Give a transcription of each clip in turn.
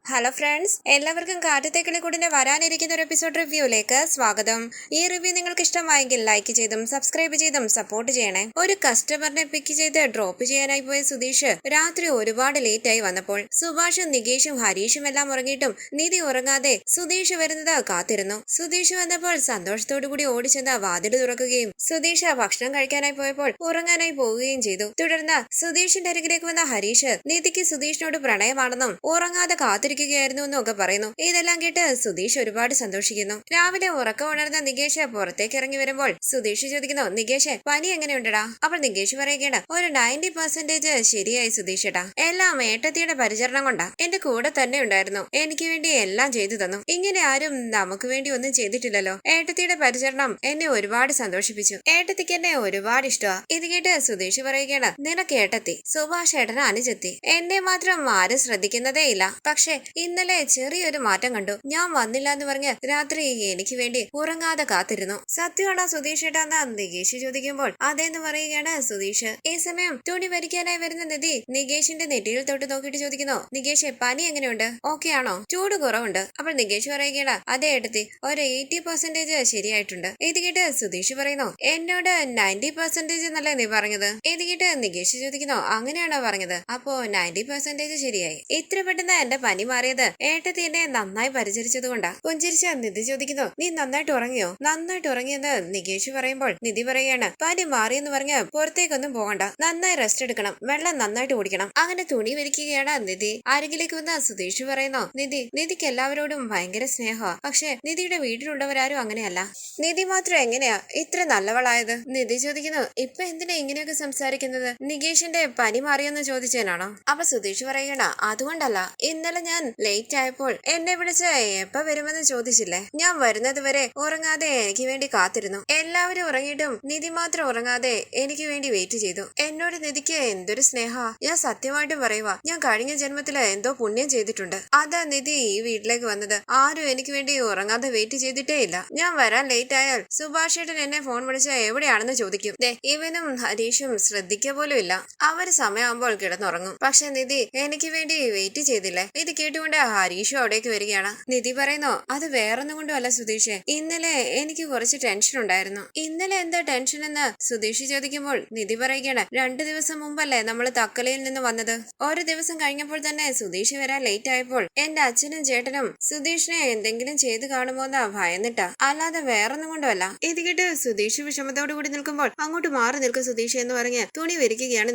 Hello friends, എല്ലാവർക്കും കാറ്റത്തെ കിളിക്കൂടിന്റെ വരാനിരിക്കുന്ന ഒരു എപ്പിസോഡ് റിവ്യൂയിലേക്ക് സ്വാഗതം. ഈ റിവ്യൂ നിങ്ങൾക്ക് ഇഷ്ടമായെങ്കിൽ ലൈക്ക് ചെയ്തും സബ്സ്ക്രൈബ് ചെയ്തും സപ്പോർട്ട് ചെയ്യണേ. ഒരു കസ്റ്റമറിനെ പിക്ക് ചെയ്ത് ഡ്രോപ്പ് ചെയ്യാനായി പോയ സുധീഷ് രാത്രി ഒരുപാട് ലേറ്റ് ആയി വന്നപ്പോൾ സുഭാഷും നികേഷും ഹരീഷും എല്ലാം ഉറങ്ങിയിട്ടും നിധി ഉറങ്ങാതെ സുധീഷ് വരുന്നത് കാത്തിരുന്നു. സുധീഷ് വന്നപ്പോൾ സന്തോഷത്തോടു കൂടി ഓടിച്ചെന്ന് വാതിൽ തുറക്കുകയും സുധീഷ് ഭക്ഷണം കഴിക്കാനായി പോയപ്പോൾ ഉറങ്ങാനായി പോവുകയും ചെയ്തു. തുടർന്ന് സുധീഷിന്റെ അരികിലേക്ക് വന്ന ഹരീഷ് നിധിക്ക് സുധീഷിനോട് പ്രണയമാണെന്നും ഉറങ്ങാതെ കാത്തിരിക്കുകയായിരുന്നു എന്നൊക്കെ പറയുന്നു. ഇതെല്ലാം കേട്ട് സുധീഷ് ഒരുപാട് സന്തോഷിക്കുന്നു. രാവിലെ ഉറക്കം ഉണർന്ന നികേഷ് പുറത്തേക്ക് ഇറങ്ങി വരുമ്പോൾ സുധീഷ് ചോദിക്കുന്നു, നികേഷ് പനി എങ്ങനെയുണ്ടടാ? അപ്പോൾ നികേഷ് പറയുകയാണ്, ഒരു 90% ശരിയായി സുധീഷേട്ടാ. എല്ലാം ഏട്ടത്തിയുടെ പരിചരണം കൊണ്ടാ. എന്റെ കൂടെ തന്നെ ഉണ്ടായിരുന്നു, എനിക്ക് വേണ്ടി എല്ലാം ചെയ്തു തന്നു. ഇങ്ങനെ ആരും നമുക്ക് വേണ്ടി ഒന്നും ചെയ്തിട്ടില്ലല്ലോ. ഏട്ടത്തിയുടെ പരിചരണം എന്നെ ഒരുപാട് സന്തോഷിപ്പിച്ചു. ഏട്ടത്തിക്ക് എന്നെ ഒരുപാട് ഇഷ്ടമാ. ഇത് കേട്ട് സുധീഷ് പറയുകയാണ്, നിനക്ക് ഏട്ടത്തി, സുഭാഷ് ഏട്ടന് അനുജത്തി. എന്നെ മാത്രം ആരും ശ്രദ്ധിക്കുന്നതേ ഇല്ല. പക്ഷെ ഇന്നലെ ചെറിയൊരു മാറ്റം കണ്ടു. ഞാൻ വന്നില്ല എന്ന് പറഞ്ഞ് രാത്രി എനിക്ക് വേണ്ടി ഉറങ്ങാതെ കാത്തിരുന്നു. സത്യമാണോ സുധീഷ് ഏട്ടാന്ന് നികേഷ് ചോദിക്കുമ്പോൾ അതേന്ന് പറയുകയാണ് സുധീഷ്. ഈ സമയം തുണി വരിക്കാനായി വരുന്ന നിധി നികേഷിന്റെ നെറ്റിയിൽ തൊട്ട് നോക്കിയിട്ട് ചോദിക്കുന്നു, നികേഷ് പനി എങ്ങനെയുണ്ട്? ഓക്കെ ആണോ? ചൂട് കുറവുണ്ട്. അപ്പോൾ നികേഷ് പറയുകയാണ്, അതേ എടുത്തി ഒരു 80% ശരിയായിട്ടുണ്ട്. ഇത് കേട്ട് സുധീഷ് പറയുന്നു, എന്നോട് 90% എന്നല്ലേ നീ പറഞ്ഞത്? ഇത് കേട്ട് നികേഷ് ചോദിക്കുന്നു, അങ്ങനെയാണോ പറഞ്ഞത്? അപ്പോ 90% ശരിയായി. ഇത്ര പെട്ടെന്ന് എന്റെ പനി മാറിയത് ഏട്ടത്തി എന്നെ നന്നായി പരിചരിച്ചത് കൊണ്ടാ. പുഞ്ചിരിച്ച നിധി ചോദിക്കുന്നു, നീ നന്നായിട്ട് ഉറങ്ങിയോ? നന്നായിട്ട് ഉറങ്ങിയെന്ന് നികേഷ് പറയുമ്പോൾ നിധി പറയാണ്, പനി മാറിയെന്ന് പറഞ്ഞ് പുറത്തേക്കൊന്നും പോകണ്ട, നന്നായി റെസ്റ്റ് എടുക്കണം, വെള്ളം നന്നായിട്ട് കുടിക്കണം. അങ്ങനെ തുണി വലിക്കുകയാണ് നിധി. അരികിലേക്ക് വന്ന സുധീഷ് പറയുന്നു, നിധിക്ക് എല്ലാവരോടും ഭയങ്കര സ്നേഹമാ. പക്ഷെ നിധിയുടെ വീട്ടിലുള്ളവരാരും അങ്ങനെയല്ല. നിധി മാത്രം എങ്ങനെയാ ഇത്ര നല്ലവളായത്? നിധി ചോദിക്കുന്നു, ഇപ്പൊ എന്തിനാ ഇങ്ങനെയൊക്കെ സംസാരിക്കുന്നത്? നികേഷിന്റെ പനി മാറിയെന്ന് ചോദിച്ചേനാണോ? അപ്പൊ സുധീഷ് പറയണ, അതുകൊണ്ടല്ല, ഇന്നലെ ഞാൻ ലേറ്റ് ആയപ്പോൾ എന്നെ വിളിച്ച് എപ്പ വരുമെന്ന് ചോദിച്ചില്ലേ? ഞാൻ വരുന്നത് വരെ ഉറങ്ങാതെ എനിക്ക് വേണ്ടി കാത്തിരുന്നു. എല്ലാവരും ഉറങ്ങിയിട്ടും നിധി മാത്രം ഉറങ്ങാതെ എനിക്ക് വേണ്ടി വെയിറ്റ് ചെയ്തു. എന്നോട് നിധിക്ക് എന്തൊരു സ്നേഹ. ഞാൻ സത്യമായിട്ടും പറയുക, ഞാൻ കഴിഞ്ഞ ജന്മത്തില് എന്തോ പുണ്യം ചെയ്തിട്ടുണ്ട്. അതാ നിധി ഈ വീട്ടിലേക്ക് വന്നത്. ആരും എനിക്ക് വേണ്ടി ഉറങ്ങാതെ വെയിറ്റ് ചെയ്തിട്ടേ ഇല്ല. ഞാൻ വരാൻ ലേറ്റ് ആയാൽ സുഭാഷ് ഏട്ടൻ എന്നെ ഫോൺ വിളിച്ച് എവിടെയാണെന്ന് ചോദിക്കും. ഇവനും ഹരീഷും ശ്രദ്ധിക്കുക പോലും ഇല്ല. അവര് സമയമാകുമ്പോൾ കിടന്നുറങ്ങും. പക്ഷെ നിധി എനിക്ക് വേണ്ടി വെയിറ്റ് ചെയ്തില്ലേ? ഇത് കേട്ടുകൊണ്ട് ഹരീഷും അവിടേക്ക് വരികയാണ്. നിധി പറയുന്നു, അത് വേറൊന്നും കൊണ്ടും അല്ല സുധീഷ്, ഇന്നലെ എനിക്ക് കുറച്ച് ടെൻഷൻ ഉണ്ടായിരുന്നു. ഇന്നലെ എന്താ ടെൻഷൻ എന്ന് സുധീഷ് ചോദിക്കുമ്പോൾ നിധി പറയുകയാണ്, 2 ദിവസം മുമ്പല്ലേ നമ്മൾ തക്കലയിൽ നിന്ന് വന്നത്. ഒരു ദിവസം കഴിഞ്ഞപ്പോൾ തന്നെ സുധീഷ് വരാൻ ലേറ്റ് ആയപ്പോൾ എന്റെ അച്ഛനും ചേട്ടനും സുധീഷിനെ എന്തെങ്കിലും ചെയ്ത് കാണുമോ എന്ന് ഭയന്നിട്ടാ, അല്ലാതെ വേറൊന്നും കൊണ്ടുമല്ല. ഇത് കേട്ട് സുധീഷ് വിഷമത്തോടു കൂടി നിൽക്കുമ്പോൾ അങ്ങോട്ട് മാറി നിൽക്കും സുധീഷ് എന്ന് പറഞ്ഞ് തുണി വരിക്കുകയാണ്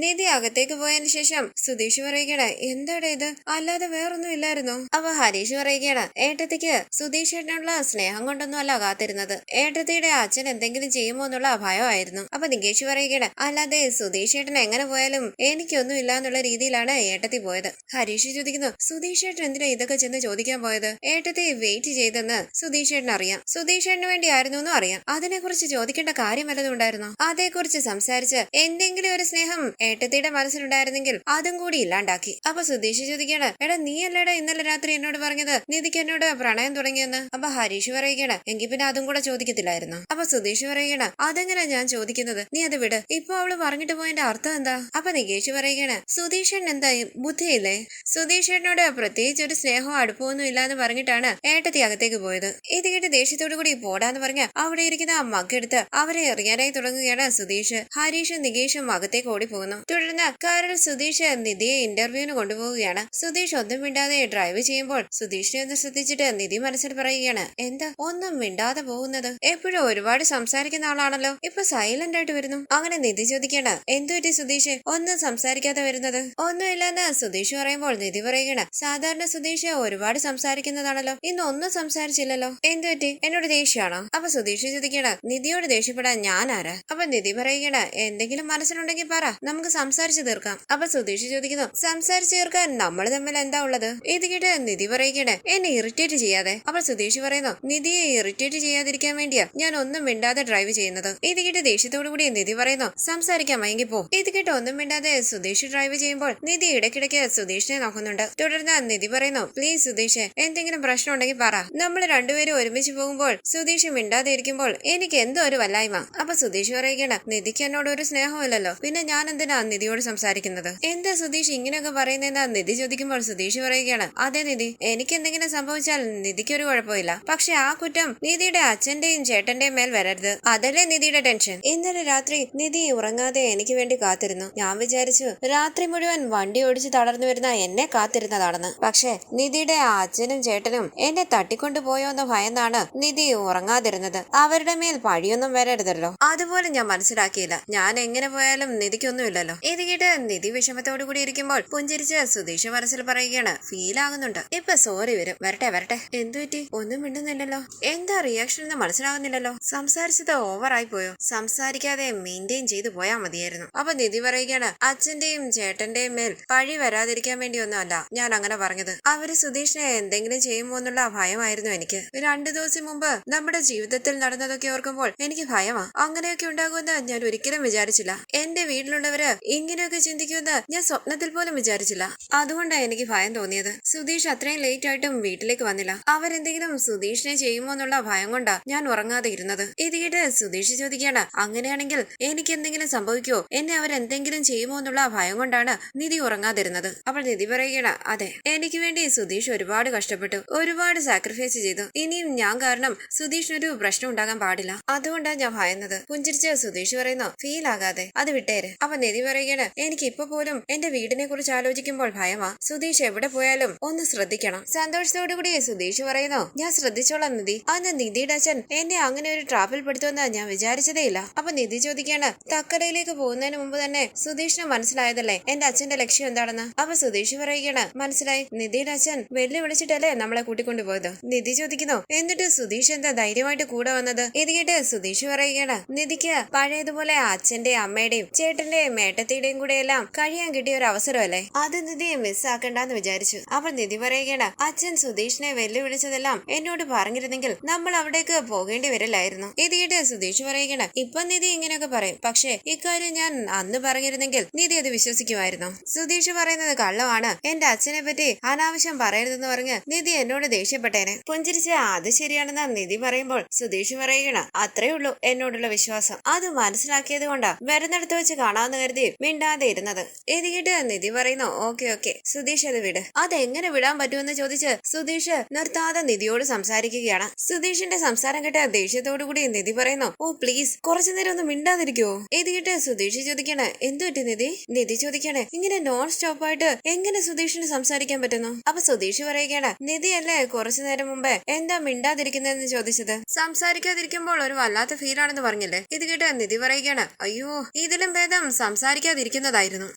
നിധി അകത്തേക്ക് പോയതിനു ശേഷം സുധീഷ് പറയുകയാണ്, എന്താടാ ഇത്? അല്ലാതെ വേറൊന്നും ഇല്ലായിരുന്നു. അപ്പൊ ഹരീഷ് പറയുകയാണ്, ഏട്ടത്തിക്ക് സുധീഷ് ഏട്ടനുള്ള സ്നേഹം കൊണ്ടൊന്നും അല്ല കാത്തിരുന്നത്, ഏട്ടത്തിയുടെ അച്ഛൻ എന്തെങ്കിലും ചെയ്യുമോ എന്നുള്ള ഭയമായിരുന്നു. അപ്പൊ നികേഷ് പറയുകയാണ്, അല്ലാതെ സുധീഷ് ഏട്ടൻ എങ്ങനെ പോയാലും എനിക്കൊന്നും ഇല്ല എന്നുള്ള രീതിയിലാണ് ഏട്ടത്തി പോയത്. ഹരീഷ് ചോദിക്കുന്നു, സുധീഷ് ഏട്ടൻ എന്തിനാ ഇതൊക്കെ ചെന്ന് ചോദിക്കാൻ പോയത്? ഏട്ടത്തി വെയിറ്റ് ചെയ്തെന്ന് സുധീഷ് ഏട്ടൻ അറിയാം, സുധീഷ് ഏട്ടന് വേണ്ടി ആയിരുന്നു എന്നും അറിയാം. അതിനെ കുറിച്ച് ചോദിക്കേണ്ട കാര്യം വല്ലതും ഉണ്ടായിരുന്നോ? അതേക്കുറിച്ച് സംസാരിച്ച് എന്തെങ്കിലും ഒരു സ്നേഹം ഏട്ടത്തിയുടെ മനസ്സിലുണ്ടായിരുന്നെങ്കിൽ അതും കൂടി ഇല്ലാണ്ടാക്കി. അപ്പൊ സുധീഷ് ചോദിക്കാണ്, എടാ നീ അല്ലേടാ ഇന്നലെ രാത്രി എന്നോട് പറഞ്ഞത് നിധിക്ക് എന്നോട് പ്രണയം തുടങ്ങിയെന്ന്? അപ്പൊ ഹരീഷ് പറയുകയാണ്, എങ്കിൽ പിന്നെ അതും കൂടെ ചോദിക്കത്തില്ലായിരുന്നു. അപ്പൊ സുധീഷ് പറയുകയാണ്, അതെങ്ങനെ ഞാൻ ചോദിക്കുന്നത്? നീ അത് വിട്. ഇപ്പൊ അവള് പറഞ്ഞിട്ട് പോയതിന്റെ അർത്ഥം എന്താ? അപ്പൊ നികേഷ് പറയുകയാണ്, സുധീഷേട്ടൻ എന്തായി ബുദ്ധിയില്ലേ? സുധീഷേട്ടനോട് പ്രത്യേകിച്ച് ഒരു സ്നേഹവും അടുപ്പമൊന്നും ഇല്ലാന്ന് പറഞ്ഞിട്ടാണ് ഏട്ടത്തി അകത്തേക്ക് പോയത്. ഇത് കേട്ട് ദേഷ്യത്തോടു കൂടി പോടാന്ന് പറഞ്ഞ് അവിടെ ഇരിക്കുന്ന ആ മഗ്ഗെടുത്ത് അവരെ എറിയാനായി തുടങ്ങുകയാണ് സുധീഷ്. ഹരീഷും നികേഷും അകത്തേക്ക് ഓടിപ്പോകുന്നു. തുടർന്ന് കാറിൽ സുധീഷ് നിധിയെ ഇന്റർവ്യൂവിന് കൊണ്ടുപോവുകയാണ്. സുധീഷ് ഒന്നും മിണ്ടാതെ ഡ്രൈവ് ചെയ്യുമ്പോൾ സുധീഷിനെ ഒന്ന് ശ്രദ്ധിച്ചിട്ട് നിധി മനസ്സിൽ പറയുകയാണ്, എന്താ ഒന്നും മിണ്ടാതെ പോകുന്നത്? എപ്പോഴും ഒരുപാട് സംസാരിക്കുന്ന ആളാണല്ലോ, ഇപ്പൊ സൈലന്റ് ആയിട്ട് വരുന്നു. അങ്ങനെ നിധി ചോദിക്കാണ്, എന്തുപറ്റി സുധീഷ് ഒന്നും സംസാരിക്കാതെ വരുന്നത്? ഒന്നുമില്ലെന്ന് സുധീഷ് പറയുമ്പോൾ നിധി പറയുകയാണ്, സാധാരണ സുധീഷ് ഒരുപാട് സംസാരിക്കുന്നതാണല്ലോ, ഇന്ന് ഒന്നും സംസാരിച്ചില്ലല്ലോ, എന്തുപറ്റി? എന്നോട് ദേഷ്യമാണോ? അപ്പൊ സുധീഷ് ചോദിക്കണ, നിധിയോട് ദേഷ്യപ്പെടാൻ ഞാൻ ആരാ? അപ്പൊ നിധി പറയുകയാണ്, എന്തെങ്കിലും മനസ്സിലുണ്ടെങ്കിൽ പറ, നമുക്ക് സംസാരിച്ചു തീർക്കാം. അപ്പൊ സുധീഷ് ചോദിക്കുന്നു, സംസാരിച്ചു തീർക്കാൻ നമ്മൾ തമ്മിൽ എന്താ ഉള്ളത്? ഇത് കേട്ട് നിധി പറയുകയാണ്, എന്നെ ഇറിറ്റേറ്റ് ചെയ്യാതെ. അപ്പൊ സുധീഷ് പറയുന്നു, നിധിയെ ഇറിറ്റേറ്റ് ചെയ്യാതിരിക്കാൻ വേണ്ടിയാ ഞാൻ ഒന്നും മിണ്ടാതെ ഡ്രൈവ് ചെയ്യുന്നത്. ഇത് കേട്ട് ദേഷ്യത്തോടു കൂടി നിധി പറയുന്നു, സംസാരിക്കാൻ വൈകി പോ. ഇത് കേട്ട് ഒന്നും മിണ്ടാതെ സുധീഷ് ഡ്രൈവ് ചെയ്യുമ്പോൾ നിധി ഇടയ്ക്കിടയ്ക്ക് സുധീഷിനെ നോക്കുന്നുണ്ട്. തുടർന്ന് നിധി പറയുന്നു, പ്ലീസ് സുധീഷ്, എന്തെങ്കിലും പ്രശ്നം ഉണ്ടെങ്കിൽ പറ. നമ്മൾ രണ്ടുപേരും ഒരുമിച്ച് പോകുമ്പോൾ സുധീഷ് മിണ്ടാതെ ഇരിക്കുമ്പോൾ എനിക്ക് എന്തോ ഒരു വല്ലായ്മ. അപ്പൊ സുധീഷ് പറയുകയാണ്, നിധിക്ക് എന്നോട് ഒരു സ്നേഹമില്ലല്ലോ, പിന്നെ ഞാൻ എന്തിനാ നിധിയോട് സംസാരിക്കുന്നത്? എന്താ സുധീഷ് ഇങ്ങനെയൊക്കെ പറയുന്നതെന്നാ നിധി ചോദിക്കുമ്പോൾ സുധീഷ് സുധീഷ് പറയുകയാണ്, അതെ നിധി, എനിക്ക് എന്തെങ്കിലും സംഭവിച്ചാൽ നിധിക്കൊരു കുഴപ്പമില്ല. പക്ഷെ ആ കുറ്റം നിധിയുടെ അച്ഛന്റെയും ചേട്ടന്റെയും മേൽ വരരുത്. അതല്ലേ നിധിയുടെ ടെൻഷൻ. ഇന്നലെ രാത്രി നിധി ഉറങ്ങാതെ എനിക്ക് വേണ്ടി കാത്തിരുന്നു. ഞാൻ വിചാരിച്ചു രാത്രി മുഴുവൻ വണ്ടി ഓടിച്ച് തളർന്നു വരുന്ന എന്നെ കാത്തിരുന്നതാണെന്ന്. പക്ഷെ നിധിയുടെ അച്ഛനും ചേട്ടനും എന്നെ തട്ടിക്കൊണ്ടുപോയോ എന്ന് ഭയന്നാണ് നിധി ഉറങ്ങാതിരുന്നത്. അവരുടെ മേൽ പഴിയൊന്നും വരരുതല്ലോ. അതുപോലെ ഞാൻ മനസ്സിലാക്കിയില്ല. ഞാൻ എങ്ങനെ പോയാലും നിധിക്കൊന്നുമില്ലല്ലോ. ഇത് കേട്ട് നിധി വിഷമത്തോടു കൂടി ഇരിക്കുമ്പോൾ പുഞ്ചിരിച്ച് സുധീഷ് മനസ്സിൽ പറയുകയാണ്, ഫീൽ ആകുന്നുണ്ട്. ഇപ്പൊ സോറി വരും. വരട്ടെ വരട്ടെ. എന്തു പറ്റി? ഒന്നും മിണ്ടുന്നില്ലല്ലോ. എന്താ റിയാക്ഷൻ എന്ന് മനസ്സിലാവുന്നില്ലല്ലോ. സംസാരിച്ചത് ഓവറായി പോയോ? സംസാരിക്കാതെ മെയിൻറ്റെയിൻ ചെയ്തു പോയാൽ മതിയായിരുന്നു. അപ്പൊ നിധി പറയുകയാണ്, അച്ഛന്റെയും ചേട്ടന്റെയും മേൽ പഴി വരാതിരിക്കാൻ വേണ്ടി ഒന്നുമല്ല ഞാൻ അങ്ങനെ പറഞ്ഞത്. അവര് സുധീഷിനെ എന്തെങ്കിലും ചെയ്യുമോ എന്നുള്ള ഭയമായിരുന്നു എനിക്ക്. 2 ദിവസം മുമ്പ് നമ്മുടെ ജീവിതത്തിൽ നടന്നതൊക്കെ ഓർക്കുമ്പോൾ എനിക്ക് ഭയമാ. അങ്ങനെയൊക്കെ ഉണ്ടാകുമെന്ന് ഞാൻ ഒരിക്കലും വിചാരിച്ചില്ല. എന്റെ വീട്ടിലുള്ളവര് ഇങ്ങനെയൊക്കെ ചിന്തിക്കുമെന്ന് ഞാൻ സ്വപ്നത്തിൽ പോലും വിചാരിച്ചില്ല. അതുകൊണ്ടാണ് എനിക്ക് ഭയം തോന്നിയത്. സുധീഷ് അത്രയും ലേറ്റ് ആയിട്ടും വീട്ടിലേക്ക് വന്നില്ല. അവരെന്തെങ്കിലും സുധീഷിനെ ചെയ്യുമോ എന്നുള്ള ഭയം കൊണ്ടാ ഞാൻ ഉറങ്ങാതെ ഇരുന്നത്. ഇത് കേട്ട് സുധീഷ് ചോദിക്കുകയാണ്, അങ്ങനെയാണെങ്കിൽ എനിക്ക് എന്തെങ്കിലും സംഭവിക്കോ? എന്നെ അവരെന്തെങ്കിലും ചെയ്യുമോ എന്നുള്ള ഭയം കൊണ്ടാണ് നിധി ഉറങ്ങാതിരുന്നത്. അപ്പോൾ നിധി പറയുകയാണ്, അതെ, എനിക്ക് വേണ്ടി സുധീഷ് ഒരുപാട് കഷ്ടപ്പെട്ടു, ഒരുപാട് സാക്രിഫൈസ് ചെയ്തു. ഇനിയും ഞാൻ കാരണം സുധീഷിനൊരു പ്രശ്നം ഉണ്ടാകാൻ പാടില്ല. അതുകൊണ്ടാണ് ഞാൻ ഭയന്നത്. പുഞ്ചിരിച്ച് സുധീഷ് പറയുന്നു, ഫീൽ ആകാതെ, അത് വിട്ടേര്. അപ്പൊ നിധി പറയുകയാണ്, എനിക്ക് ഇപ്പൊ പോലും എന്റെ വീടിനെ കുറിച്ച് ആലോചിക്കുമ്പോൾ ഭയമാ. സുധീഷ് എവിടെ പോയാലും ഒന്ന് ശ്രദ്ധിക്കണം. സന്തോഷത്തോടു കൂടി സുധീഷ് പറയുന്നു, ഞാൻ ശ്രദ്ധിച്ചോളാം നിധി. അന്ന് നിധിയുടെ അച്ഛൻ എന്നെ അങ്ങനെ ഒരു ട്രാപ്പിൽ പെടുത്തുമെന്ന് ഞാൻ വിചാരിച്ചതേ ഇല്ല. അപ്പൊ നിധി ചോദിക്കാണ്, തക്കടയിലേക്ക് പോകുന്നതിന് മുമ്പ് തന്നെ സുധീഷിന് മനസ്സിലായതല്ലേ എന്റെ അച്ഛന്റെ ലക്ഷ്യം എന്താണെന്ന്? അപ്പൊ സുധീഷ് പറയുകയാണ്, മനസ്സിലായി. നിധിയുടെ അച്ഛൻ വെല്ലു വിളിച്ചിട്ടല്ലേ നമ്മളെ കൂട്ടിക്കൊണ്ടുപോയത്. നിധി ചോദിക്കുന്നു, എന്നിട്ട് സുധീഷ് എന്താ ധൈര്യമായിട്ട് കൂടെ വന്നത്? ഇത് കേട്ട് സുധീഷ് പറയുകയാണ്, നിധിക്ക് പഴയതുപോലെ അച്ഛന്റെയും അമ്മയുടെയും ചേട്ടന്റെയും ഏട്ടത്തിയുടെയും കൂടെ എല്ലാം കഴിയാൻ കിട്ടിയ ഒരു അവസരമല്ലേ, അത് നിധിയെ മിസ്സാക്കണ്ടെന്ന് വിചാരിച്ചു. അപ്പൊ നിധി പറയുകയാണ്, അച്ഛൻ സുധീഷിനെ വെല്ലുവിളിച്ചതെല്ലാം എന്നോട് പറഞ്ഞിരുന്നെങ്കിൽ നമ്മൾ അവിടേക്ക് പോകേണ്ടി വരില്ലായിരുന്നു. ഇത് കേട്ട് സുധീഷ് പറയുകയാണ്, ഇപ്പൊ നിധി ഇങ്ങനെയൊക്കെ പറയും, പക്ഷെ ഇക്കാര്യം ഞാൻ അന്ന് പറഞ്ഞിരുന്നെങ്കിൽ നിധി അത് വിശ്വസിക്കുമായിരുന്നു. സുധീഷ് പറയുന്നത് കള്ളമാണ്. എന്റെ അച്ഛനെ പറ്റി അനാവശ്യം പറയരുതെന്ന് പറഞ്ഞ് നിധി എന്നോട് ദേഷ്യപ്പെട്ടേനെ. പുഞ്ചിരിച്ച് അത് ശരിയാണെന്ന് നിധി പറയുമ്പോൾ സുധീഷ് പറയുകയാണ്, അത്രേ ഉള്ളൂ എന്നോടുള്ള വിശ്വാസം. അത് മനസ്സിലാക്കിയത് കൊണ്ടാ വരുന്നിടത്ത് വെച്ച് കാണാമെന്ന് കരുതി മിണ്ടാതെ ഇരുന്നത്. ഇത് കേട്ട് നിധി പറയുന്നു, ഓക്കെ ഓക്കെ സുധീഷ് അത് വിട്. അതെങ്ങനെ വിടാൻ പറ്റുമെന്ന് ചോദിച്ച് സുധീഷ് നിർത്താതെ നിധിയോട് സംസാരിക്കുകയാണ്. സുധീഷിന്റെ സംസാരം കേട്ട ദേഷ്യത്തോടു കൂടി നിധി പറയുന്നു, ഓ പ്ലീസ് കുറച്ചു നേരം ഒന്ന് മിണ്ടാതിരിക്കുവോ? ഇത് കേട്ട് സുധീഷ് ചോദിക്കണേ, എന്തു പറ്റി നിധി? നിധി ചോദിക്കണേ, ഇങ്ങനെ നോൺ സ്റ്റോപ്പ് ആയിട്ട് എങ്ങനെ സുധീഷിന് സംസാരിക്കാൻ പറ്റുന്നു? അപ്പൊ സുധീഷ് പറയുകയാണ്, നിധി അല്ലേ കുറച്ചു നേരം മുമ്പേ എന്താ മിണ്ടാതിരിക്കുന്നതെന്ന് ചോദിച്ചത്? സംസാരിക്കാതിരിക്കുമ്പോൾ ഒരു വല്ലാത്ത ഫീലാണെന്ന് പറഞ്ഞില്ലേ? ഇത് കേട്ട് നിധി പറയുകയാണ്, അയ്യോ ഇതിലും ഭേദം സംസാരിക്കാതിരിക്കുന്നതായിരുന്നു.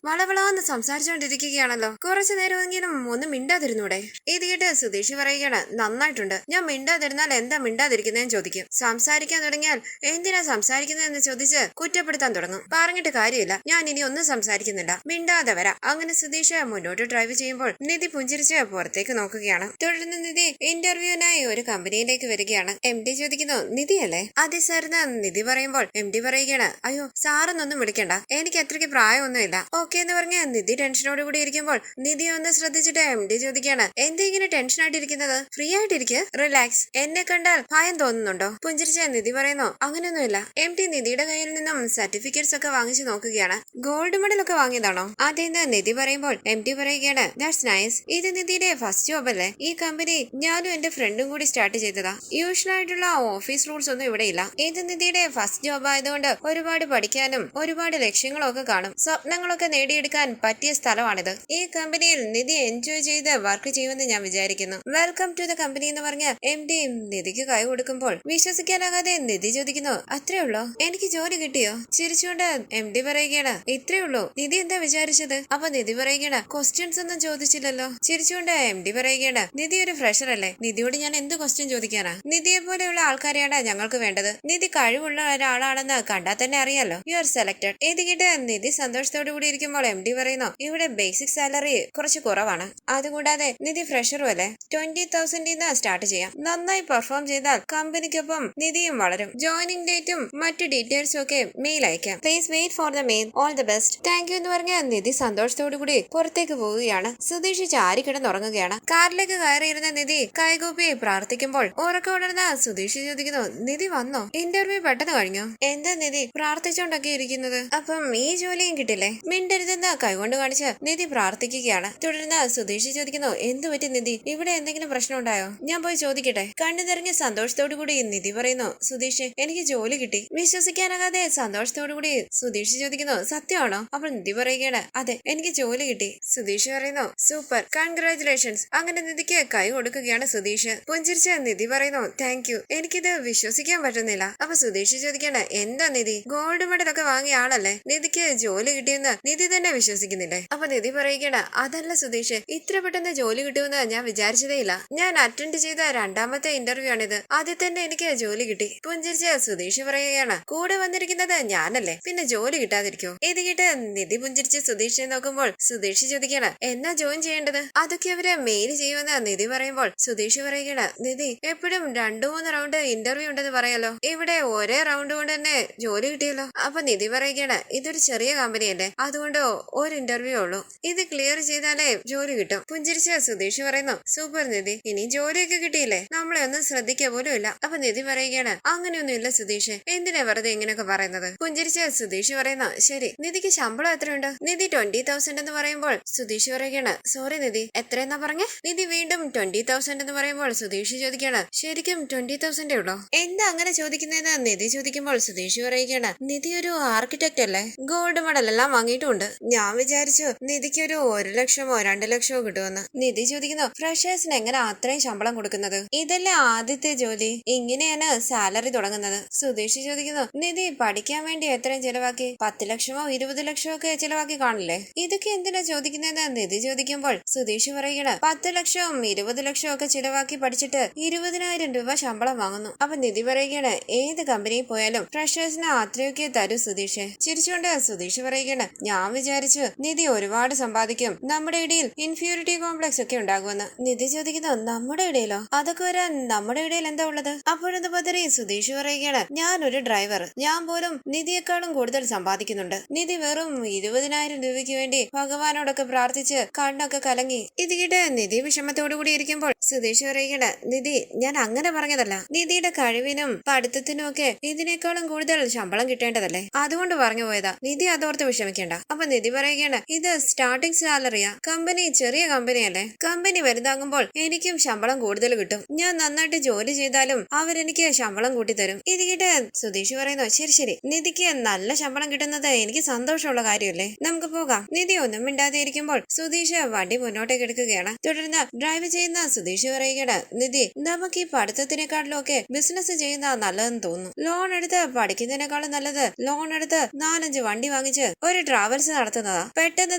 വളവളാന്ന് സംസാരിച്ചുകൊണ്ടിരിക്കുകയാണല്ലോ, കുറച്ചു നേരമെങ്കിലും ഒന്ന് മിണ്ടാതിരുന്നൂടെ? ഇത് കേട്ട് സുധീഷ് പറയുകയാണ്, നന്നായിട്ടുണ്ട്. ഞാൻ മിണ്ടാതിരുന്നാൽ എന്താ മിണ്ടാതിരിക്കുന്നതെന്ന് ചോദിക്കും. സംസാരിക്കാൻ തുടങ്ങിയാൽ എന്തിനാ സംസാരിക്കുന്നതെന്ന് ചോദിച്ച് കുറ്റപ്പെടുത്താൻ തുടങ്ങും. പറഞ്ഞിട്ട് കാര്യമില്ല, ഞാൻ ഇനി ഒന്നും സംസാരിക്കുന്നില്ല, മിണ്ടാതെ വരാം. അങ്ങനെ സുധീഷ് മുന്നോട്ട് ഡ്രൈവ് ചെയ്യുമ്പോൾ നിധി പുഞ്ചിരിച്ച് പുറത്തേക്ക് നോക്കുകയാണ്. തുടർന്ന് നിധി ഇന്റർവ്യൂവിനായി ഒരു കമ്പനിയിലേക്ക് വരികയാണ്. MD ചോദിക്കുന്നു, നിധിയല്ലേ? അതെ സാർ എന്ന് നിധി പറയുമ്പോൾ MD പറയുകയാണ്, അയ്യോ സാറൊന്നൊന്നും വിളിക്കണ്ട, എനിക്ക് അത്രയ്ക്ക് പ്രായമൊന്നുമില്ല. ഓക്കെ എന്ന് പറഞ്ഞ് നിധി ടെൻഷനോട് കൂടി ഇരിക്കുമ്പോൾ നിധി ഒന്ന് ശ്രദ്ധിച്ചിട്ട് MD ചോദിക്കുകയാണ്, എന്താ ഇങ്ങനെ ടെൻഷൻ ആയിട്ടിരിക്കുന്നത്? ഫ്രീ ആയിട്ടിരിക്കുക, റിലാക്സ്. എന്നെ കണ്ടാൽ ഭയം തോന്നുന്നുണ്ടോ? പുഞ്ചിരിച്ച നിധി പറയുന്നു, അങ്ങനെയൊന്നുമില്ല. MD നിധിയുടെ കയ്യിൽ നിന്നും സർട്ടിഫിക്കറ്റ്സ് ഒക്കെ വാങ്ങിച്ചു നോക്കുകയാണ്. ഗോൾഡ് മെഡൽ ഒക്കെ വാങ്ങിയതാണോ? അതേന്ന് നിധി പറയുമ്പോൾ MD പറയുകയാണ്, ദാറ്റ്സ് നൈസ്. ഇത് നിധിയുടെ ഫസ്റ്റ് ജോബ് അല്ലേ? ഈ കമ്പനി ഞാനും എന്റെ ഫ്രണ്ടും കൂടി സ്റ്റാർട്ട് ചെയ്തതാ. യൂഷ്വൽ ആയിട്ടുള്ള ഓഫീസ് റൂൾസ് ഒന്നും ഇവിടെ ഇല്ല. ഇത് നിധിയുടെ ഫസ്റ്റ് ജോബ് ആയതുകൊണ്ട് ഒരുപാട് പഠിക്കാനും ഒരുപാട് ലക്ഷ്യങ്ങളൊക്കെ കാണും. സ്വപ്നങ്ങളൊക്കെ നേടിയെടുക്കാൻ പറ്റിയ സ്ഥലമാണിത്. ഈ കമ്പനിയിൽ നിധി എൻജോയ് ചെയ്ത് വർക്ക് ചെയ്യുമെന്ന് ഞാൻ വിചാരിക്കുന്നു. വെൽക്കം ടു ദ കമ്പനി എന്ന് പറഞ്ഞ് MD നിധിക്ക് കൈ കൊടുക്കുമ്പോൾ വിശ്വസിക്കാനാകാതെ നിധി ചോദിക്കുന്നു, അത്രേ ഉള്ളോ? എനിക്ക് ജോലി കിട്ടിയോ? ചിരിച്ചുകൊണ്ട് MD പറയുകയാണ്, ഇത്രേ ഉള്ളൂ. നിധി എന്താ വിചാരിച്ചത്? അപ്പൊ നിധി പറയുകയാണ്, ക്വസ്റ്റ്യൻസ് ഒന്നും ചോദിച്ചില്ലല്ലോ. ചിരിച്ചുകൊണ്ട് MD പറയുകയാണ്, നിധി ഒരു ഫ്രഷർ അല്ലേ, നിധിയോട് ഞാൻ എന്ത് ക്വസ്റ്റ്യൻ ചോദിക്കാനാ? നിധിയെ പോലെയുള്ള ആൾക്കാരെയാണ് ഞങ്ങൾക്ക് വേണ്ടത്. നിധി കഴിവുള്ള ഒരാളാണെന്ന് കണ്ടാൽ തന്നെ അറിയാലോ. You are selected. ഇത് കേട്ട് നിധി സന്തോഷത്തോടു കൂടി ഇരിക്കുമ്പോൾ MD പറയുന്നു, ഇവിടെ ബേസിക് സാലറി കുറച്ച് കുറവാണ്. അതുകൂടാതെ നിധി ഫ്രഷറും അല്ലേ, 20,000 സ്റ്റാർട്ട് ചെയ്യാം. നന്നായി പെർഫോം ചെയ്താൽ കമ്പനിക്കൊപ്പം നിധിയും വളരും. ജോയിനിങ് ഡേറ്റും മറ്റു ഡീറ്റെയിൽസും ഒക്കെ മെയിൽ അയക്കാം. Please wait for the mail. All the best. Thank you എന്ന് പറഞ്ഞ നിധി സന്തോഷത്തോടു കൂടി പുറത്തേക്ക് പോവുകയാണ്. സുധീഷ് ചാരി കിടന്നുറങ്ങുകയാണ്. കാറിലേക്ക് കയറിയിരുന്ന നിധി കൈകൂപ്പി പ്രാർത്ഥിക്കുമ്പോൾ ഉറക്കം ഉണർന്ന സുധീഷ് ചോദിക്കുന്നു, നിധി വന്നോ? ഇന്റർവ്യൂ പെട്ടെന്ന് കഴിഞ്ഞോ? എന്താ നിധി പ്രാർത്ഥിച്ചോണ്ടൊക്കെ ഇരിക്കുന്നത്? അപ്പം ഈ ജോലിയും കിട്ടില്ലേ? മിണ്ടരുതെന്ന് കൈകൊണ്ട് കാണിച്ച് നിധി പ്രാർത്ഥിക്കുകയാണ്. തുടർന്ന് സുധീഷ് ചോദിക്കുന്നു, എന്തു പറ്റി നിധി, ഇവിടെ എന്തെങ്കിലും പ്രശ്നം ഉണ്ടായോ? ഞാൻ പോയി ചോദിക്കട്ടെ? കണ്ണു നിറഞ്ഞ സന്തോഷത്തോടു കൂടി നിധി പറയുന്നു, സുധീഷ് എനിക്ക് ജോലി കിട്ടി. വിശ്വസിക്കാനാകാതെ സന്തോഷത്തോടു കൂടി സുധീഷ് ചോദിക്കുന്നു, സത്യമാണോ? അപ്പോൾ നിധി പറയുകയാണ്, അതെ എനിക്ക് ജോലി കിട്ടി. സുധീഷ് പറയുന്നു, സൂപ്പർ, കൺഗ്രാറ്റുലേഷൻസ്. അങ്ങനെ നിധിക്ക് കൈ കൊടുക്കുകയാണ് സുധീഷ്. പുഞ്ചിരിച്ച നിധി പറയുന്നു, താങ്ക് യു, എനിക്കിത് വിശ്വസിക്കാൻ പറ്റുന്നില്ല. അപ്പൊ സുധീഷ് ചോദിക്കാണ്, എന്താ നിധി, ഗോൾഡ് മെഡൽ ഒക്കെ വാങ്ങിയ ആളല്ലേ, നിധിക്ക് ജോലി കിട്ടിയെന്ന് നിധി തന്നെ വിശ്വസിക്കുന്നില്ലേ? അപ്പൊ നിധി പറയുകയാണ്, അതല്ല സുധീഷ്, ഇത്ര പെട്ടെന്ന് ജോലി കിട്ടുമെന്ന് ഞാൻ വിചാരിച്ചതേയില്ല. ഞാൻ അറ്റൻഡ് ചെയ്ത രണ്ടാമത്തെ ഇന്റർവ്യൂ ആണിത്. ആദ്യം തന്നെ എനിക്ക് ജോലി കിട്ടി. പുഞ്ചിരിച്ച സുധീഷ് പറയുകയാണ്, കൂടെ വന്നിരിക്കുന്നത് ഞാനല്ലേ, പിന്നെ ജോലി കിട്ടാതിരിക്കോ? ഇത് കേട്ട് നിധി പുഞ്ചിരിച്ച് സുധീഷിനെ നോക്കുമ്പോൾ സുധീഷ് ചോദിക്കാണ്, എന്നാ ജോയിൻ ചെയ്യേണ്ടത്? അതൊക്കെ അവര് മെയിൽ ചെയ്യുമെന്ന് നിധി പറയുമ്പോൾ സുധീഷ് പറയുകയാണ്, നിധി എപ്പോഴും 2-3 റൗണ്ട് ഇന്റർവ്യൂ ഉണ്ടെന്ന് പറയാലോ, ഇവിടെ ഒരേ റൗണ്ട് കൊണ്ട് തന്നെ ജോലി കിട്ടിയല്ലോ. അപ്പൊ നിധി പറയുകയാണ്, ഇതൊരു ചെറിയ കമ്പനിയല്ലേ, അതുകൊണ്ട് ഒരു ഇന്റർവ്യൂ ഉള്ളൂ, ഇത് ക്ലിയർ ചെയ്താലേ ജോലി കിട്ടും. പുഞ്ചിരിച്ച സുധീഷ് പറയുന്നു, സൂപ്പർ നിധി, ഇനി ജോലിയൊക്കെ കിട്ടിയില്ലേ, നമ്മളെ ഒന്നും ശ്രദ്ധിക്കുക പോലും ഇല്ല. അപ്പൊ നിധി പറയുകയാണ്, അങ്ങനെയൊന്നും ഇല്ല സുധീഷ്, എന്തിനാ വെറുതെ ഇങ്ങനെയൊക്കെ പറയുന്നത്? പുഞ്ചിരിച്ച സുധീഷ് പറയുന്നു, ശരി നിധിക്ക് ശമ്പളം എത്രയുണ്ട്? നിധി 20,000 എന്ന് പറയുമ്പോൾ സുധീഷ് പറയുകയാണ്, സോറി നിധി, എത്രയെന്നാ പറഞ്ഞേ? നിധി വീണ്ടും 20,000 എന്ന് പറയുമ്പോൾ സുധീഷ് ചോദിക്കുകയാണ്, ശരിക്കും 20,000 ഉള്ളോ? എന്താ അങ്ങനെ ചോദിക്കുന്നതെന്ന് നിധി ചോദിക്കുമ്പോൾ സുധീഷ് പറയുകയാണ്, നിധി ഒരു ആർക്കിടെക്ട് അല്ലേ, ഗോൾഡ് മെഡൽ എല്ലാം വാങ്ങിയിട്ടുണ്ട്. ഞാൻ വിചാരിച്ചു നിധിക്ക് ഒരു 1 ലക്ഷമോ 2 ലക്ഷമോ കിട്ടുമെന്ന്. നിധി ചോദിക്കുന്നു, ഫ്രഷേഴ്സിന് എങ്ങനെ അത്രയും ശമ്പളം കൊടുക്കുന്നത്? ഇതല്ലേ ആദ്യത്തെ ജോലി, ഇങ്ങനെയാണ് സാലറി തുടങ്ങുന്നത്. സുധീഷ് ചോദിക്കുന്നു, നിധി പഠിക്കാൻ വേണ്ടി എത്രയും ചെലവാക്കി? 10 ലക്ഷമോ 20 ലക്ഷമോ ഒക്കെ ചെലവാക്കി കാണില്ലേ? ഇതൊക്കെ എന്തിനാ ചോദിക്കുന്നതെന്ന് നിധി ചോദിക്കുമ്പോൾ സുധീഷ് പറയുകയാണ്, 10 ലക്ഷവും 20 ലക്ഷവും ഒക്കെ ചിലവാക്കി പഠിച്ചിട്ട് 20,000 രൂപ ശമ്പളം വാങ്ങുന്നു. അപ്പൊ നിധി പറയുകയാണ്, ഏത് കമ്പനിയിൽ പോയാലും ഫ്രഷേഴ്സിന് അത്രയൊക്കെ തരൂ സുധീഷ്. ചിരിച്ചുകൊണ്ട് സുധീഷ് പറയുകയാണ്, ഞാൻ വിചാരിച്ചു നിധി ഒരുപാട് സമ്പാദിക്കും, നമ്മുടെ ഇടയിൽ ഇൻഫീരിയോറിറ്റി കോംപ്ലക്സ് ഒക്കെ ഉണ്ടാകുമെന്ന്. നിധി ചോദിക്കുന്നു, നമ്മുടെ ഇടയിലോ? അതൊക്കെ വരാൻ നമ്മുടെ ഇടയിൽ എന്താ ഉള്ളത്? അപ്പോഴൊന്ന് പതറി സുധീഷ് പറയുകയാണ്, ഞാനൊരു ഡ്രൈവർ, ഞാൻ പോലും നിധിയെക്കാളും കൂടുതൽ സമ്പാദിക്കുന്നുണ്ട്. നിധി വെറും 20,000 രൂപയ്ക്ക് വേണ്ടി ഭഗവാനോടൊക്കെ പ്രാർത്ഥിച്ച് കണ്ണൊക്കെ കലങ്ങി. ഇത് കേട്ട് നിധി വിഷമത്തോടു കൂടി ഇരിക്കുമ്പോൾ സുധീഷ് പറയുകയാണ്, നിധി ഞാൻ അങ്ങനെ പറഞ്ഞതല്ല, നിധിയുടെ കഴിവിനും പഠിത്തത്തിനും ഒക്കെ ഇതിനേക്കാളും കൂടുതൽ ശമ്പളം കിട്ടേണ്ടതല്ലേ, അതുകൊണ്ട് പറഞ്ഞു പോയതാ, നിധി അതോർത്ത് വിഷമിക്കേണ്ട. അപ്പൊ നിധി പറയുകയാണ്, ഇത് സ്റ്റാർട്ടിംഗ് സാലറിയാ, കമ്പനി ചെറിയ കമ്പനിയല്ലേ, കമ്പനി വലുതാകുമ്പോൾ എനിക്കും ശമ്പളം കൂടുതൽ കിട്ടും, ഞാൻ നന്നായിട്ട് ജോലി ചെയ്താലും അവരെനിക്ക് ശമ്പളം കൂട്ടി തരും. ഇത് കേട്ട് സുധീഷ് പറയുന്നു, ശരി ശരി, നിധിക്ക് നല്ല ശമ്പളം കിട്ടുന്നത് എനിക്ക് സന്തോഷമുള്ള കാര്യമല്ലേ, നമുക്ക് പോകാം. നിധി ഒന്നും മിണ്ടാതെ ഇരിക്കുമ്പോൾ സുധീഷ് വണ്ടി മുന്നോട്ടേക്ക് എടുക്കുകയാണ്. തുടർന്ന് ഡ്രൈവ് ചെയ്യുന്ന സുധീഷ് പറയുകയാണ്, നിധി നമുക്ക് ഈ പഠിത്തത്തിനേക്കാളിലും ഒക്കെ ബിസിനസ് ചെയ്യുന്ന നല്ലതെന്ന് തോന്നുന്നു. ലോൺ എടുത്ത് പഠിക്കുന്നതിനേക്കാളും നല്ലത് ലോൺ എടുത്ത് 4-5 വണ്ടി വാങ്ങിച്ച് ഒരു ട്രാവൽസ് നടത്തുന്നതാ. പെട്ടെന്ന്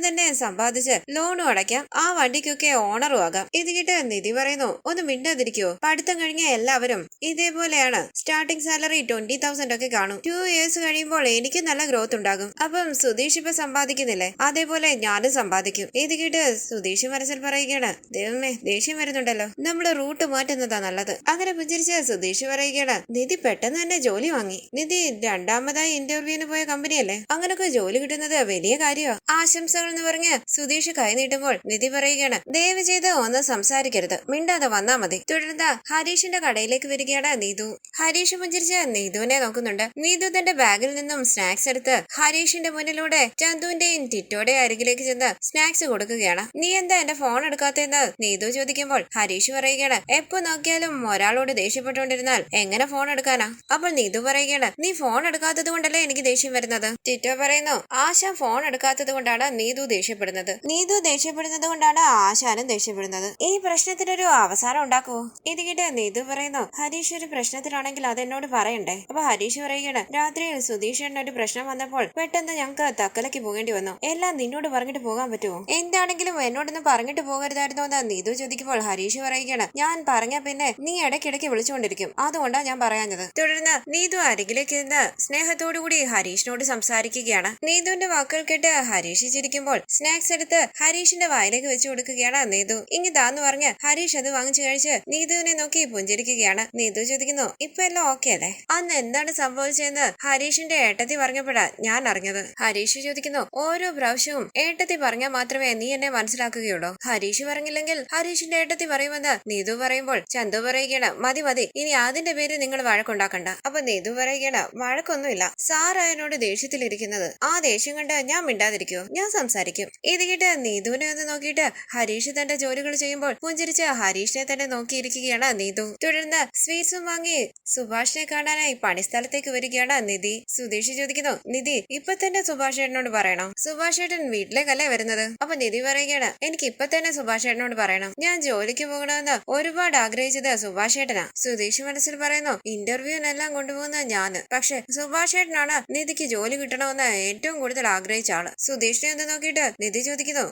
തന്നെ സമ്പാദിച്ച് ലോണും അടയ്ക്കാം, ആ വണ്ടിക്കൊക്കെ ഓണറും ആകാം. ഇത് കേട്ട് നിധി പറയുന്നു, ഒന്ന് മിണ്ടാതിരിക്കോ, പഠിത്തം കഴിഞ്ഞ എല്ലാവരും ഇതേപോലെയാണ്, സ്റ്റാർട്ടിംഗ് സാലറി 20,000 ഒക്കെ കാണും, 2 years കഴിയുമ്പോൾ എനിക്ക് നല്ല ഗ്രോത്ത് ഉണ്ടാകും. അപ്പം സുധീഷ് ഇപ്പൊ സമ്പാദിക്കുന്നില്ലേ, അതേപോലെ ഞാനും സമ്പാദിക്കും. ഇത് കേട്ട് സുധീഷ് മനസ്സിൽ പറയുകയാണ്, ദൈവമേ ദേഷ്യം വരുന്നുണ്ടല്ലോ, നമ്മള് റൂട്ട് മാറ്റുന്നതാ നല്ലത്. അങ്ങനെ പുഞ്ചിരിച്ച് സുധീഷ് പറയുകയാണ്, നിധി പെട്ടെന്ന് തന്നെ ജോലി വാങ്ങി. നിധി രണ്ടാമതായി ഇന്റർവ്യൂവിന് പോയ കമ്പനിയല്ലേ, അങ്ങനൊക്കെ ജോലി കിട്ടുന്നത് വലിയ കാര്യമാ. ആശംസകൾ എന്ന് പറഞ്ഞ് സുധീഷ് കൈ നീട്ടുമ്പോൾ നിധി പറയുകയാണ്, ദയവ് ചെയ്ത് ഒന്ന് സംസാരിക്കരുത്, മിണ്ടാതെ വന്നാ മതി. തുടർന്ന് ഹരീഷിന്റെ കടയിലേക്ക് വരികയാണ് നീതു. ഹരീഷ് പുഞ്ചിരിച്ച് നീതുവിനെ നോക്കുന്നുണ്ട്. നീതു തന്റെ ബാഗിൽ നിന്നും സ്നാക്സ് എടുത്ത് ഹരീഷിന്റെ മുന്നിലൂടെ ചന്തുവിന്റെയും ടിറ്റോയുടെ അരികിലേക്ക് ചെന്ന് സ്നാക്സ് കൊടുക്കുകയാണ്. നീ എന്താ എന്റെ ഫോൺ എടുക്കാത്തെന്ന് നീതു ചോദിക്കുമ്പോൾ ഹരീഷ് പറയുകയാണ്, എപ്പോ നോക്കിയാലും ഒരാളോട് ദേഷ്യപ്പെട്ടുകൊണ്ടിരുന്നാൽ എങ്ങനെ ഫോൺ എടുക്കാനാ? അപ്പോൾ നീതു പറയുകയാണ്, നീ ഫോൺ എടുക്കാത്തത് കൊണ്ടല്ലേ എനിക്ക് ദേഷ്യം വരുന്നത്. ടിറ്റോ പറയുന്നു, ആശ ഫോൺ എടുക്കാത്തത് കൊണ്ടാണ് നീതു ദേഷ്യപ്പെടുന്നത്, നീതു ദേഷ്യപ്പെടുന്നത് കൊണ്ടാണ് ആശാനും ദേഷ്യപ്പെടുന്നത്. ഈ പ്രശ്നത്തിനൊരു അവസാനം ഉണ്ടാക്കുവോ? ഇത് കേട്ട് നീതു പറയുന്നു, ഹരീഷ് ഒരു പ്രശ്നത്തിലാണെങ്കിൽ അതെന്നോട് പറയണ്ടേ? അപ്പൊ ഹരീഷ് പറയുകയാണ്, രാത്രിയിൽ സുധീഷേട്ടന് ഒരു പ്രശ്നം വന്നപ്പോൾ പെട്ടെന്ന് ഞങ്ങൾക്ക് തക്കലയ്ക്ക് പോകേണ്ടി വന്നു, എല്ലാം നിന്നോട് പറഞ്ഞിട്ട് പോകാൻ പറ്റുമോ? എന്താണെങ്കിലും എന്നോടൊന്നും പറഞ്ഞിട്ട് പോകരുതായിരുന്നോ എന്ന് നീതു ചോദിക്കുമ്പോൾ ഹരീഷ് പറയുകയാണ്, ഞാൻ പറഞ്ഞ പിന്നെ നീ ഇടയ്ക്കിടയ്ക്ക് വിളിച്ചുകൊണ്ടിരിക്കും, അതുകൊണ്ടാണ് ഞാൻ പറയാഞ്ഞത്. തുടർന്ന് നീതു അരികിലേക്ക് നിന്ന് സ്നേഹത്തോടുകൂടി ഹരീഷിനോട് സംസാരിക്കുകയാണ്. നീതുവിന്റെ വാക്കുകൾ കേട്ട് ഹരീഷ് ചിരിക്കുമ്പോൾ സ്നാക്സ് എടുത്ത് ഹരീഷിന്റെ വായിലേക്ക് വെച്ചു കൊടുക്കുകയാണ് നീതു. ഇങ്ങിതാന്ന് പറഞ്ഞ് ഹരീഷ് അത് വാങ്ങിച്ചു കഴിച്ച് നീതുവിനെ നോക്കി പുഞ്ചിരിക്കുകയാണ്. നീതു ചോദിക്കുന്നു, ഇപ്പൊ എല്ലാം ഓക്കെ അല്ലേ? അന്ന് എന്താണ് സംഭവിച്ചതെന്ന് ഹരീഷിന്റെ ഏട്ടത്തി പറഞ്ഞപ്പോഴാ ഞാൻ അറിഞ്ഞത്. ഹരീഷ് ചോദിക്കുന്നു, ഓരോ പ്രാവശ്യവും ഏട്ടത്തി പറഞ്ഞാൽ മാത്രമേ നീ എന്നെ മനസ്സിലാക്കുകയുള്ളൂ, ഹരീഷ് പറഞ്ഞില്ലെങ്കിൽ ഹരീഷിന്റെ ഏട്ടത്തി പറയുമെന്ന് വന്ന് നീതു പറയുമ്പോൾ ചന്തു പറയുകയാണ് മതി മതി, ഇനി അതിന്റെ പേര് നിങ്ങൾ വഴക്കുണ്ടാക്കണ്ട. അപ്പൊ നീതു പറയുകയാണ് വഴക്കൊന്നുമില്ല, സാറായനോട് ദേഷ്യത്തിലിരിക്കുന്നത്. ആ ദേഷ്യം കണ്ട് ഞാൻ മിണ്ടാതിരിക്കുവോ? ഞാൻ സംസാരിക്കും. ഇത് കേട്ട് നീതുവിനെ ഒന്ന് നോക്കിയിട്ട് ഹരീഷ് തന്റെ ജോലികൾ ചെയ്യുമ്പോൾ പുഞ്ചിരിച്ച് ഹരീഷിനെ തന്നെ നോക്കിയിരിക്കുകയാണ് നീതു. തുടർന്ന് സ്വീറ്റ്സും വാങ്ങി സുഭാഷിനെ കാണാനായി പണിസ്ഥലത്തേക്ക് വരികയാണ് നിധി. സുധീഷ് ചോദിക്കുന്നു, നിധി ഇപ്പൊ തന്നെ സുഭാഷ് ഏട്ടനോട് പറയണം? സുഭാഷ് ഏട്ടൻ വീട്ടിലേക്കല്ലേ വരുന്നത്? അപ്പൊ നിധി പറയുകയാണ് എനിക്ക് ഇപ്പൊ തന്നെ സുഭാഷ് ഏട്ടനോട് പറയണം. ഞാൻ ജോലിക്ക് പോകണമെന്ന് ഒരുപാട് ആഗ്രഹിച്ചത് സുഭാഷ് ഏട്ടനാ. സുധീഷ് മനസ്സിൽ പറയുന്നു, ഇന്റർവ്യൂവിനെല്ലാം കൊണ്ടുപോകുന്ന ഞാന്, പക്ഷെ സുഭാഷ് ഏട്ടനാണ് നിധിക്ക് ജോലി കിട്ടണമെന്ന് ഏറ്റവും കൂടുതൽ ആഗ്രഹിച്ച ആള്. സുധീഷിനെ ഒന്ന് നോക്കിയിട്ട് നിധി ചോദിക്കുന്നു,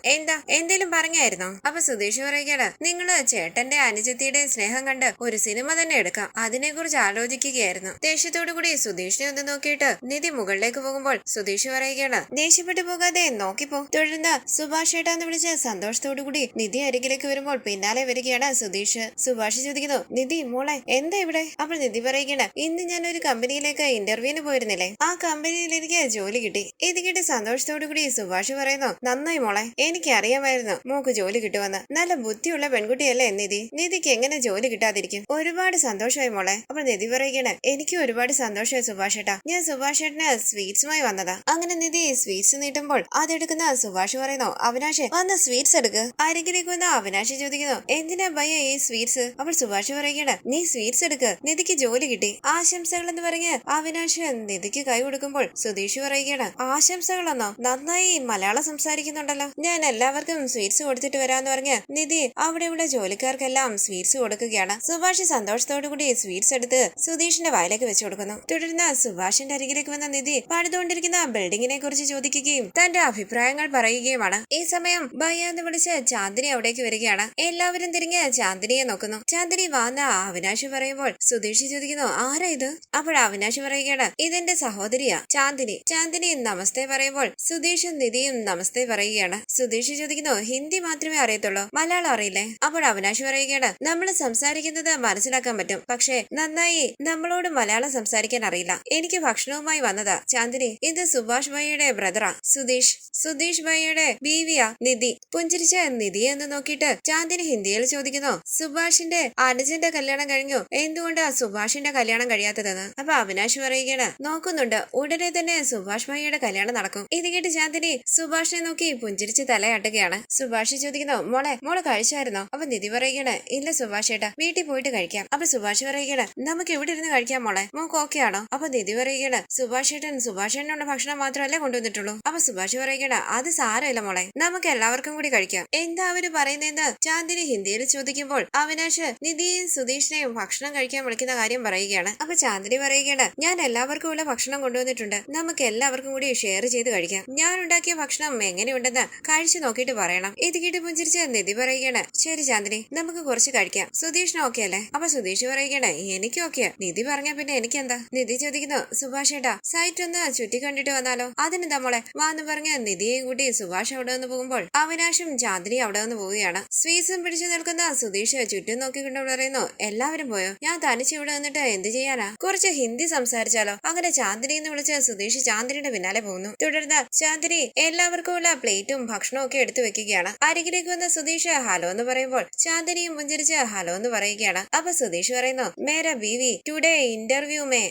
എന്തേലും പറഞ്ഞായിരുന്നോ? അപ്പൊ സുധീഷ് പറയുകയാണ് നിങ്ങള് ചേട്ടന്റെ അനുജത്തിയുടെയും സ്നേഹം കണ്ട് ഒരു സിനിമ തന്നെ എടുക്കാം, അതിനെ കുറിച്ച് ആലോചിക്കുകയായിരുന്നു. ദേഷ്യത്തോടു കൂടി സുധീഷിനെ ഒന്ന് നോക്കിയിട്ട് നിധി മുകളിലേക്ക് പോകുമ്പോൾ സുധീഷ് പറയുകയാണ് ദേഷ്യപ്പെട്ടു പോകാതെ നോക്കിപ്പോ. തുടർന്ന് സുഭാഷ് ഏട്ടാന്ന് വിളിച്ച് സന്തോഷത്തോടു കൂടി നിധി അരികിലേക്ക് വരുമ്പോൾ പിന്നാലെ വരികയാണ് സുധീഷ്. സുഭാഷ് ചോദിക്കുന്നു, നിധി മോളെ എന്താ ഇവിടെ? അപ്പോൾ നിധി പറയുകയാണ് ഇന്ന് ഞാൻ ഒരു കമ്പനിയിലേക്ക് ഇന്റർവ്യൂവിന് പോയിരുന്നില്ലേ, ആ കമ്പനിയിൽ എനിക്ക് ജോലി കിട്ടി. ഇത് കിട്ടി സന്തോഷത്തോടു കൂടി സുഭാഷ് പറയുന്നു, നന്നായി മോളെ, എനിക്ക് അറിയാമായിരുന്നു മോക്ക് ജോലി കിട്ടുമെന്ന്. നല്ല ബുദ്ധിയുള്ള പെൺകുട്ടിയല്ലേ നിധി, നിധിക്ക് എങ്ങനെ ജോലി കിട്ടാതിരിക്കും? ഒരുപാട് സന്തോഷമായി മോളെ. അപ്പോൾ നിധി പറയുകയാണ് എനിക്കും ഒരുപാട് സന്തോഷമായി സുഭാഷ് ഏട്ടാ, ഞാൻ സുഭാഷ് ഏട്ടന് സ്വീറ്റ്സുമായി വന്നതാ. അങ്ങനെ നിധി സ്വീറ്റ്സ് നീട്ടുമ്പോൾ അതെടുക്കുന്ന സുഭാഷ് പറയുന്നു, അവിനാശ് വന്ന് സ്വീറ്റ്സ് എടുക്ക്. അരികിലേക്ക് വന്ന അവിനാശ് ചോദിക്കുന്നു, എന്തിനാ ഭയ ഈ സ്വീറ്റ്സ്? അപ്പോൾ സുഭാഷ് പറയുകയാണ് നീ സ്വീറ്റ്സ് എടുക്ക്, നിധിക്ക് ജോലി കിട്ടി, ആശംസകൾ എന്ന് പറഞ്ഞ് അവിനാശ് നിധിക്ക് കൈ കൊടുക്കുമ്പോൾ സുധീഷ് പറയുകയാണ് ആശംസകളെന്നോ? നന്നായി മലയാളം സംസാരിക്കുന്നുണ്ടല്ലോ. ഞാൻ എല്ലാവർക്കും സ്വീറ്റ്സ് കൊടുത്തിട്ട് വരാന്ന് പറഞ്ഞ് നിധി അവിടെയുള്ള ജോലിക്കാർക്കെല്ലാം സ്വീറ്റ്സ് കൊടുക്കുകയാണ്. സുഭാഷ് സന്തോഷത്തോടു കൂടി സ്വീറ്റ്സ് എടുത്ത് സുധീഷിന്റെ വായിലേക്ക് വെച്ചു കൊടുക്കുന്നു. തുടർന്ന് സുഭാഷിന്റെ അരികിലേക്ക് വന്ന നിധി പണിതുകൊണ്ടിരിക്കുന്ന ബിൽഡിങ്ങിനെ കുറിച്ച് ചോദിക്കുകയും തന്റെ അഭിപ്രായങ്ങൾ പറയുകയുമാണ്. ഈ സമയം ഭയ്യ എന്ന് വിളിച്ച് ചാന്ദിനി അവിടേക്ക് വരികയാണ്. എല്ലാവരും തിരിഞ്ഞ് ചാന്ദിനിയെ നോക്കുന്നു. ചാന്ദിനി വാന്ന അവിനാശ് പറയുമ്പോൾ സുധീഷ് ചോദിക്കുന്നു, ആരാ ഇത്? അപ്പോൾ അവിനാശ് പറയുകയാണ് ഇതെന്റെ സഹോദരിയാ ചാന്ദിനി. ചാന്ദിനി നമസ്തേ പറയുമ്പോൾ സുധീഷും നിധിയും നമസ്തേ പറയുകയാണ്. സുധീഷ് ചോദിക്കുന്നു, ഹിന്ദി മാത്രമേ അറിയത്തുള്ളൂ, മലയാളം അറിയില്ലേ? അപ്പോൾ അവിനാശ് പറയുകയാണ് നമ്മൾ സംസാരിക്കുന്നത് മനസ്സിലാക്കാൻ പറ്റും, പക്ഷേ നന്നായി നമ്മളോട് മലയാളം സംസാരിക്കാൻ അറിയില്ല. എനിക്ക് ഭക്ഷണവുമായി വന്നതാ ചാന്ദിനി. ഇത് സുഭാഷ് ഭയ്യയുടെ ബ്രദറാ സുധീഷ് ഭയ്യയുടെ ബീവിയാ നിധി. പുഞ്ചിരിച്ച് നിധിയെ എന്ന് നോക്കിയിട്ട് ചാന്ദിനി ഹിന്ദിയിൽ ചോദിക്കുന്നു, സുഭാഷിന്റെ അനുജന്റെ കല്യാണം കഴിഞ്ഞു, എന്തുകൊണ്ടാ സുഭാഷിന്റെ കല്യാണം കഴിയാത്തതെന്ന്. അപ്പൊ അവിനാശ് പറയുകയാണ് നോക്കുന്നുണ്ട്, ഉടനെ തന്നെ സുഭാഷ് ഭയ്യയുടെ കല്യാണം നടക്കും. ഇത് കേട്ട് ചാന്ദിനി സുഭാഷിനെ നോക്കി പുഞ്ചിരിച്ച് തലയാട്ടുകയാണ്. സുഭാഷ് ചോദിക്കുന്നു, മോളെ കഴിച്ചായിരുന്നോ? അപ്പൊ നിധി പറയുകയാണ് ഇല്ല സുഭാഷ് ഏട്ടാ, വീട്ടിൽ പോയിട്ട് കഴിക്കാം. അപ്പൊ സുഭാഷ് പറയുകയാണ് നമുക്ക് ഇവിടെ ഇരുന്ന് കഴിക്കാം മോളെ, മോക്ക് ഓക്കെ ആണോ? അപ്പൊ നിധി പറയുകയാണ് സുഭാഷ് ഏട്ടനുള്ള ഭക്ഷണം മാത്രമല്ലേ കൊണ്ടുവന്നിട്ടുള്ളൂ. അപ്പൊ സുഭാഷ് പറയുകയാണ് അത് സാരമില്ല മോളെ, നമുക്ക് എല്ലാവർക്കും കൂടി കഴിക്കാം. എന്താ അവര് പറയുന്നതെന്ന് ചാന്ദിനി ഹിന്ദിയിൽ ചോദിക്കുമ്പോൾ അവിനാശ് നിധിയെയും സുധീഷിനെയും ഭക്ഷണം കഴിക്കാൻ വിളിക്കുന്ന കാര്യം പറയുകയാണ്. അപ്പൊ ചാന്ദിനി പറയുകയാണ് ഞാൻ എല്ലാവർക്കും ഉള്ള ഭക്ഷണം കൊണ്ടുവന്നിട്ടുണ്ട്, നമുക്ക് എല്ലാവർക്കും കൂടി ഷെയർ ചെയ്ത് കഴിക്കാം. ഞാൻ ഉണ്ടാക്കിയ ഭക്ഷണം എങ്ങനെയുണ്ടെന്ന് കഴിച്ചു നോക്കിയിട്ട് പറയണം. ഇത് കേട്ട് പുഞ്ചിരിച്ച് നിധി പറയുകയാണ് ശരി ചാന്ദിനി, നമുക്ക് കുറച്ച് കഴിക്കാം. സുധീഷിന് ഓക്കെ അല്ലേ? അപ്പൊ സുധീഷ് പറയുകയാണ് എനിക്ക് ഓക്കെ. നിധി പറഞ്ഞ പിന്നെ എനിക്കെന്താ? നിധി ചോദിക്കുന്നു, സുഭാഷ് ഏട്ടാ സൈറ്റ് ഒന്ന് ചുറ്റി കണ്ടിട്ട് വന്നാലോ? അതിനെന്താ മോളെ വാന്ന് പറഞ്ഞ് നിധിയെയും കൂട്ടി സുഭാഷ് അവിടെ നിന്ന് പോകുമ്പോൾ അവിനാശും ചാന്ദിനി അവിടെ നിന്ന് പോവുകയാണ്. സ്വീറ്റ്സും പിടിച്ചു നിൽക്കുന്ന സുധീഷ് ചുറ്റും നോക്കിക്കൊണ്ട് പറയുന്നു, എല്ലാവരും പോയോ? ഞാൻ തനിച്ച് ഇവിടെ നിന്നിട്ട് എന്ത് ചെയ്യാനാ? കുറച്ച് ഹിന്ദി സംസാരിച്ചാലോ? അങ്ങനെ ചാന്ദിനി എന്ന് വിളിച്ച് സുധീഷ് ചാന്ദിനിയുടെ പിന്നാലെ പോകുന്നു. തുടർന്ന് ചാന്ദിനി എല്ലാവർക്കും ഉള്ള പ്ലേറ്റും ഭക്ഷണവും ഒക്കെ എടുത്തു വെക്കുകയാണ്. അരികിലേക്ക് വന്ന സുധീഷ് ഹലോ എന്ന് പറയുമ്പോൾ ചാന്ദിനിയും പുഞ്ചിരിച്ച് ഹലോ എന്ന് പറയുകയാണ്. അപ്പൊ സുധീഷ് പറയുന്നു, മേരാ ബീവി ടുഡേ ഇന്റർവ്യൂ മേ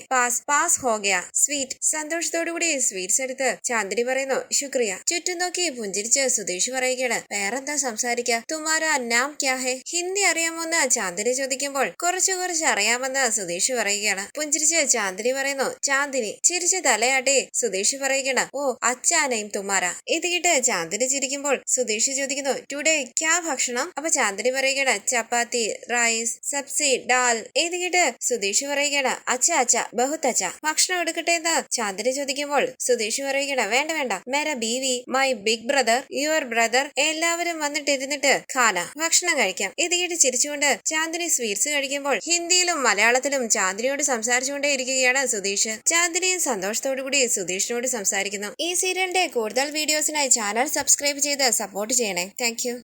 പാസ് ഹോ ഗയാ സ്വീറ്റ്. സന്തോഷത്തോടു കൂടി സ്വീറ്റ്സ് എടുത്ത് ചാന്ദിനി പറയുന്നു ശുക്രിയ. ചുറ്റും നോക്കി പുഞ്ചിരിച്ച് സുധീഷ് പറയുകയാണ് വേറെന്താ സംസാരിക്കാ? തുമാരാ നാം ക്യാ ഹെ? ഹിന്ദി അറിയാമോന്ന് ചാന്ദിനി ചോദിക്കുമ്പോൾ കുറച്ച് അറിയാമെന്ന് സുധീഷ് പറയുകയാണ്. പുഞ്ചിരിച്ച് ചാന്ദിനി പറയുന്നു ചാന്ദിനി. ചിരിച്ച് തലയാട്ടി സുധീഷ് പറയുകയാണ് ഓ അച്ഛാ നെയിം തുമാര. ഇത് കേട്ട് ചാന്ദിനി ചിരിക്കുമ്പോൾ സുധീഷ് ചോദിക്കുന്നു ടുഡേ ക്യാ ഭക്ഷണം? അപ്പൊ ചാന്ദിനി പറയുകയാണ് ചപ്പാത്തി, റൈസ്, സബ്സി, ഡാൽ. ഇത് കേട്ട് സുധീഷ് പറയുകയാണ് അച്ഛ ബഹുത്ത് അച്ഛ. ഭക്ഷണം എടുക്കട്ടെ എന്ന് ചാന്ദിനി ചോദിക്കുമ്പോൾ സുധീഷ് പറയുകയാണ് വേണ്ട, മേര ബീവി, my big brother, your brother, എല്ലാവരും വന്നിട്ട് ഖാന ഭക്ഷണം കഴിക്കാം. ഇത് കേട്ട് ചിരിച്ചുകൊണ്ട് ചാന്ദിനി സ്വീറ്റ്സ് കഴിക്കുമ്പോൾ ഹിന്ദിയിലും മലയാളത്തിലും ചാന്ദിനിയോട് സംസാരിച്ചുകൊണ്ടേ ഇരിക്കുകയാണ് സുധീഷ്. ചാന്ദിനിയും സന്തോഷത്തോടു കൂടി സുധീഷിനോട് സംസാരിക്കുന്നു. ഈ സീരിയലിന്റെ കൂടുതൽ വീഡിയോസിനായി ചാനൽ സബ്സ്ക്രൈബ് ചെയ്ത് സപ്പോർട്ട് ചെയ്യണേ. താങ്ക്